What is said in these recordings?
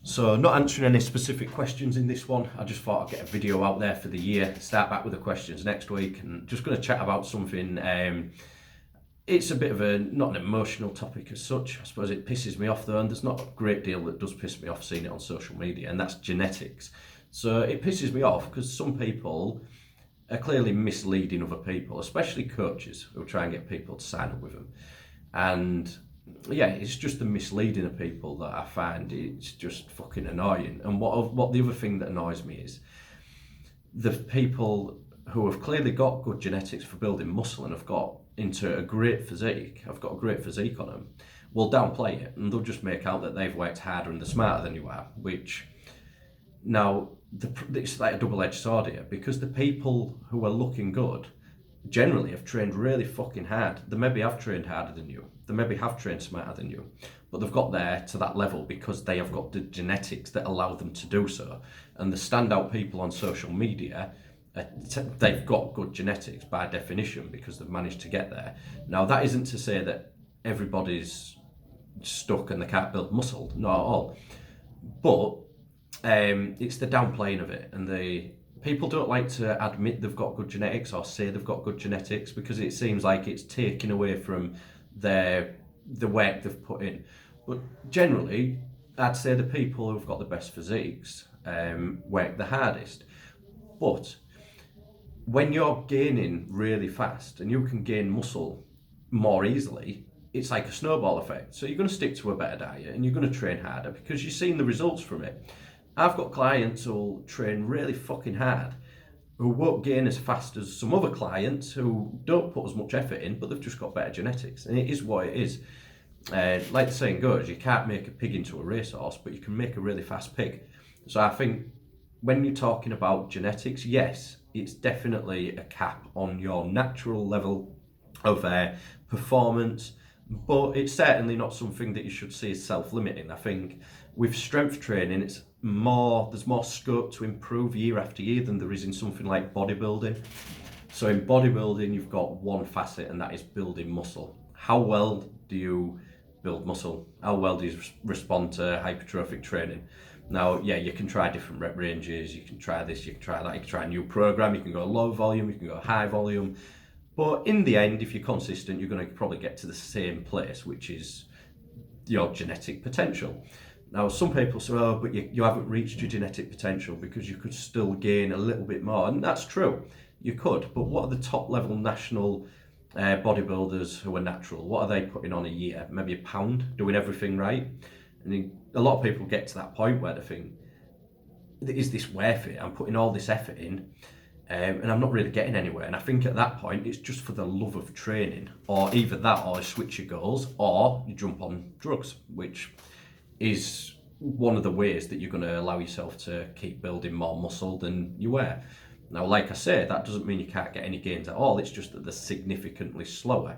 So not answering any specific questions in this one. I just thought I'd get a video out there for the year, start back with the questions next week, and just going to chat about something. It's a bit of a, not an emotional topic as such. I suppose it pisses me off though, and there's not a great deal that does piss me off seeing it on social media, and that's genetics. So it pisses me off because some people are clearly misleading other people, especially coaches who try and get people to sign up with them. And yeah, it's just the misleading of people that I find it's just fucking annoying. And what the other thing that annoys me is the people who have clearly got good genetics for building muscle and have got into a great physique, have got a great physique on them, will downplay it and they'll just make out that they've worked harder and they're smarter than you are, which now it's like a double-edged sword here, because the people who are looking good generally have trained really fucking hard. They maybe have trained harder than you. They maybe have trained smarter than you. But they've got there to that level because they have got the genetics that allow them to do so. And the standout people on social media, they've got good genetics by definition because they've managed to get there. Now, that isn't to say that everybody's stuck and they can't build muscle, not at all. But it's the downplaying of it, and the people don't like to admit they've got good genetics or say they've got good genetics because it seems like it's taken away from the work they've put in. But generally, I'd say the people who've got the best physiques work the hardest. But when you're gaining really fast and you can gain muscle more easily, it's like a snowball effect. So you're going to stick to a better diet and you're going to train harder because you've seen the results from it. I've got clients who'll train really fucking hard, who won't gain as fast as some other clients who don't put as much effort in, but they've just got better genetics. And it is what it is. Like the saying goes, you can't make a pig into a racehorse, but you can make a really fast pig. So I think when you're talking about genetics, yes, it's definitely a cap on your natural level of performance, but it's certainly not something that you should see as self-limiting. I think with strength training, there's more scope to improve year after year than there is in something like bodybuilding. So in bodybuilding, you've got one facet, and that is building muscle. How well do you build muscle? How well do you respond to hypertrophic training? Now, yeah, you can try different rep ranges, you can try this, you can try that, you can try a new program, you can go low volume, you can go high volume. But in the end, if you're consistent, you're going to probably get to the same place, which is your genetic potential. Now, some people say, oh, but you haven't reached your genetic potential because you could still gain a little bit more. And that's true, you could. But what are the top level national bodybuilders who are natural? What are they putting on a year? Maybe a pound, doing everything right? And a lot of people get to that point where they think, is this worth it? I'm putting all this effort in. And I'm not really getting anywhere. And I think at that point, it's just for the love of training, or either that, or you switch your goals, or you jump on drugs, which is one of the ways that you're going to allow yourself to keep building more muscle than you were. Now, like I say, that doesn't mean you can't get any gains at all. It's just that they're significantly slower.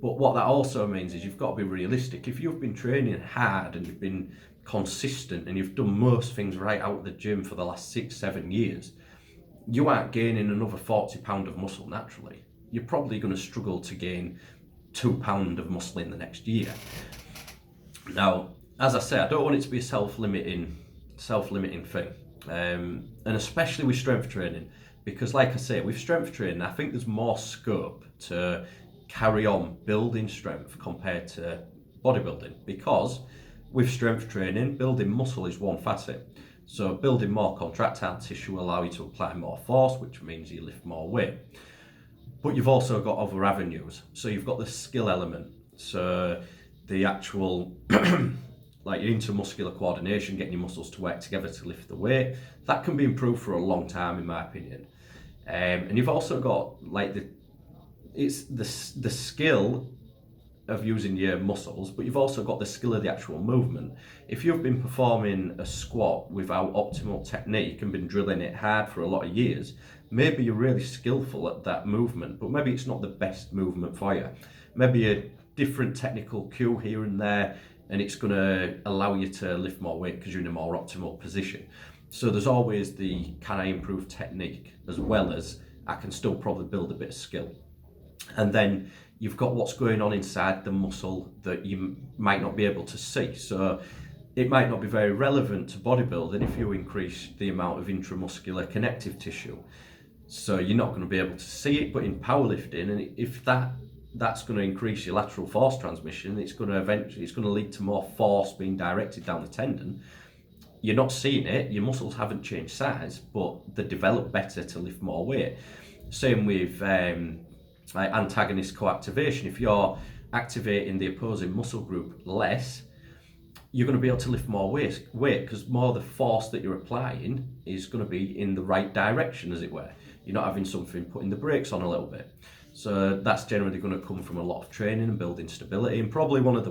But what that also means is you've got to be realistic. If you've been training hard and you've been consistent and you've done most things right out of the gym for the last 6-7 years, you aren't gaining another 40 pound of muscle naturally. You're probably going to struggle to gain 2 pound of muscle in the next year. Now, as I say, I don't want it to be a self-limiting thing, and especially with strength training, because like I say, with strength training, I think there's more scope to carry on building strength compared to bodybuilding, because with strength training, building muscle is one facet. So building more contractile tissue will allow you to apply more force, which means you lift more weight. But you've also got other avenues. So you've got the skill element. So the actual, like your intermuscular coordination, getting your muscles to work together to lift the weight, that can be improved for a long time, in my opinion. And you've also got like the skill of using your muscles, but you've also got the skill of the actual movement. If you've been performing a squat without optimal technique and been drilling it hard for a lot of years, maybe you're really skillful at that movement, but maybe it's not the best movement for you. Maybe a different technical cue here and there, and it's going to allow you to lift more weight because you're in a more optimal position. So there's always the, can I improve technique, as well as I can still probably build a bit of skill. And then you've got what's going on inside the muscle that you might not be able to see. So it might not be very relevant to bodybuilding if you increase the amount of intramuscular connective tissue. So you're not going to be able to see it, but in powerlifting, and if that's going to increase your lateral force transmission, it's going to lead to more force being directed down the tendon. You're not seeing it, your muscles haven't changed size, but they develop better to lift more weight. Same with like antagonist coactivation. If you're activating the opposing muscle group less, you're going to be able to lift more weight because more of the force that you're applying is going to be in the right direction, as it were. You're not having something putting the brakes on a little bit. So that's generally going to come from a lot of training and building stability, and probably one of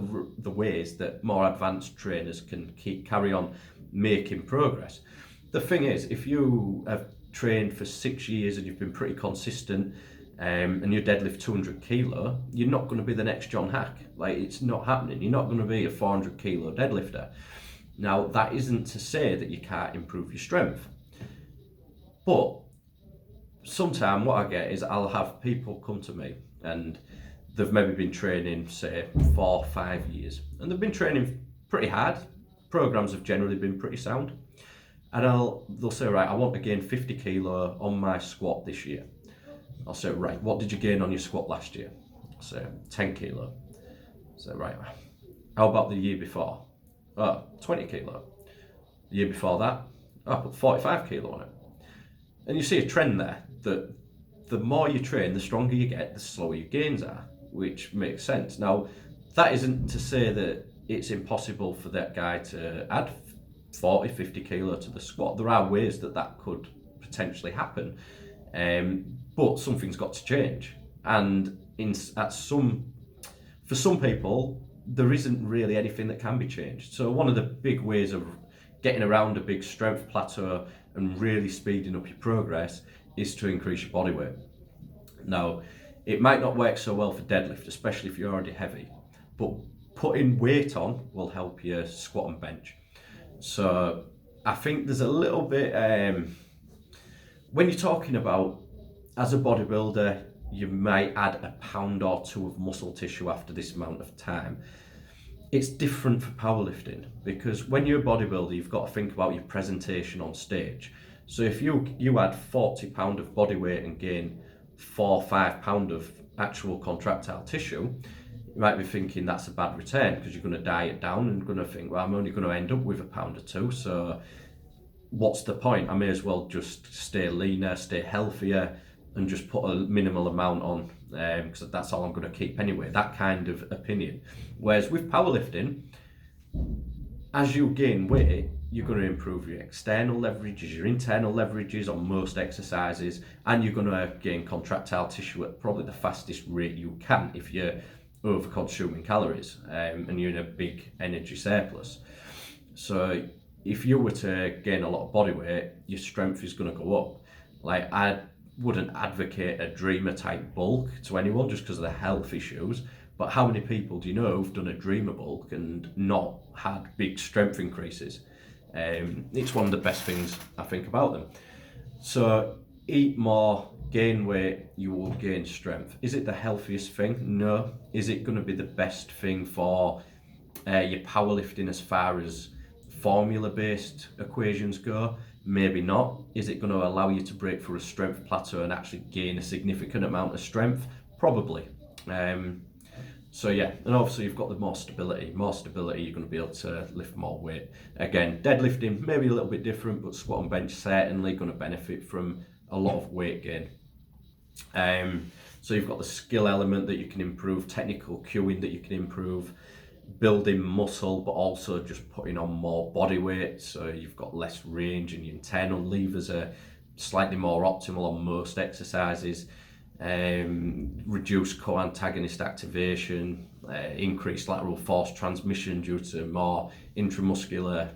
the ways that more advanced trainers can carry on making progress. The thing is, if you have trained for 6 years and you've been pretty consistent, and you deadlift 200 kilo, you're not going to be the next John Hack. Like, it's not happening. You're not going to be a 400 kilo deadlifter. Now, that isn't to say that you can't improve your strength, but sometimes what I get is I'll have people come to me and they've maybe been training, say, 4 or 5 years, and they've been training pretty hard. Programs have generally been pretty sound, and they'll say, right, I want to gain 50 kilo on my squat this year. I'll say, right, what did you gain on your squat last year? I'll say 10 kilo. So, right, how about the year before? 20 kilo. The year before that, I put 45 kilo on it. And you see a trend there that the more you train, the stronger you get, the slower your gains are, which makes sense. Now, that isn't to say that it's impossible for that guy to add 40, 50 kilo to the squat. There are ways that could potentially happen. But something's got to change, and for some people there isn't really anything that can be changed. So one of the big ways of getting around a big strength plateau and really speeding up your progress is to increase your body weight. Now, it might not work so well for deadlift, especially if you're already heavy, but putting weight on will help you squat and bench. So I think there's a little bit when you're talking about, as a bodybuilder, you might add a pound or two of muscle tissue after this amount of time. It's different for powerlifting, because when you're a bodybuilder, you've got to think about your presentation on stage. So if you add 40 pound of body weight and gain 4 or 5 pound of actual contractile tissue, you might be thinking that's a bad return, because you're going to diet down and going to think, well, I'm only going to end up with a pound or two, so what's the point? I may as well just stay leaner, stay healthier, and just put a minimal amount on, because that's all I'm going to keep anyway. That kind of opinion. Whereas with powerlifting, as you gain weight, you're going to improve your external leverages, your internal leverages on most exercises, and you're going to gain contractile tissue at probably the fastest rate you can if you're over consuming calories, and you're in a big energy surplus. So if you were to gain a lot of body weight, your strength is going to go up. Like, I wouldn't advocate a dreamer type bulk to anyone just because of the health issues, but how many people do you know who've done a dreamer bulk and not had big strength increases? It's one of the best things I think about them. So eat more, gain weight, you will gain strength. Is it the healthiest thing? No. Is it going to be the best thing for your powerlifting as far as formula-based equations go? Maybe not. Is it going to allow you to break through a strength plateau and actually gain a significant amount of strength? Probably. So yeah, and obviously you've got the more stability. More stability, you're going to be able to lift more weight. Again, deadlifting maybe a little bit different, but squat and bench certainly going to benefit from a lot of weight gain. So you've got the skill element that you can improve, technical cueing that you can improve, building muscle, but also just putting on more body weight, so you've got less range and your internal levers are slightly more optimal on most exercises. Reduced co-antagonist activation, increased lateral force transmission due to more intramuscular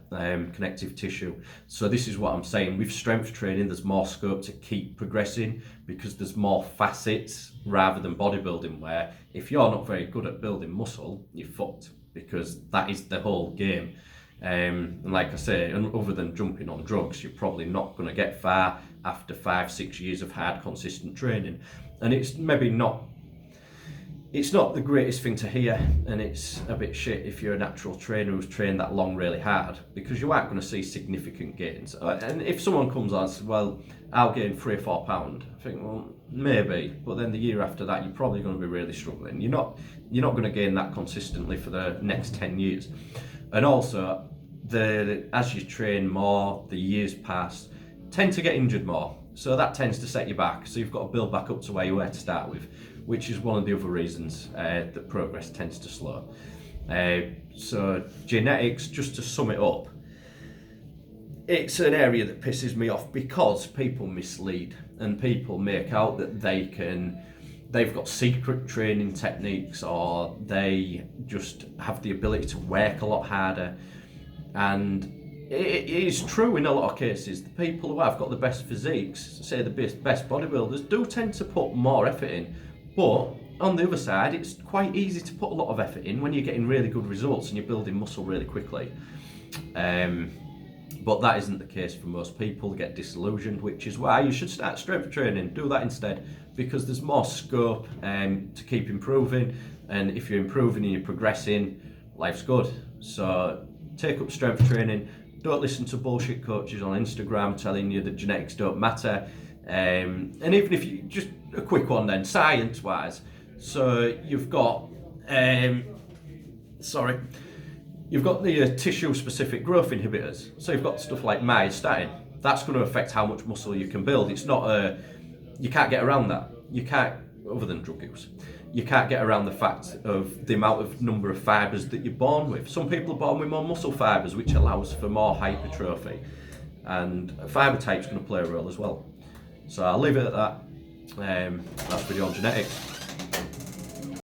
connective tissue. So this is what I'm saying, with strength training there's more scope to keep progressing because there's more facets rather than bodybuilding, where if you're not very good at building muscle, you're fucked, because that is the whole game. And like I say, other than jumping on drugs, you're probably not going to get far after 5-6 years of hard consistent training. And it's maybe not, it's not the greatest thing to hear, and it's a bit shit if you're a natural trainer who's trained that long really hard, because you aren't going to see significant gains. And if someone comes on and says, well, I'll gain 3 or 4 pound, I think, well, maybe, but then the year after that you're probably going to be really struggling. You're not going to gain that consistently for the next 10 years. And also, as you train more, the years pass, tend to get injured more, so that tends to set you back, so you've got to build back up to where you were to start with, which is one of the other reasons that progress tends to slow. So genetics, just to sum it up, it's an area that pisses me off because people mislead and people make out that they've got secret training techniques, or they just have the ability to work a lot harder. And it is true in a lot of cases. The people who have got the best physiques, say the best bodybuilders, do tend to put more effort in. But on the other side, it's quite easy to put a lot of effort in when you're getting really good results and you're building muscle really quickly. But that isn't the case for most people. They get disillusioned, which is why you should start strength training. Do that instead, because there's more scope to keep improving. And if you're improving and you're progressing, life's good. So take up strength training. Don't listen to bullshit coaches on Instagram telling you that genetics don't matter. And even if you, just a quick one then, science-wise. So you've got, you've got the tissue-specific growth inhibitors. So you've got stuff like myostatin. That's going to affect how much muscle you can build. It's not you can't get around that. You can't, other than drug use, you can't get around the fact of the amount of number of fibres that you're born with. Some people are born with more muscle fibres, which allows for more hypertrophy. And fibre type's going to play a role as well. So I'll leave it at that. That's video on genetics.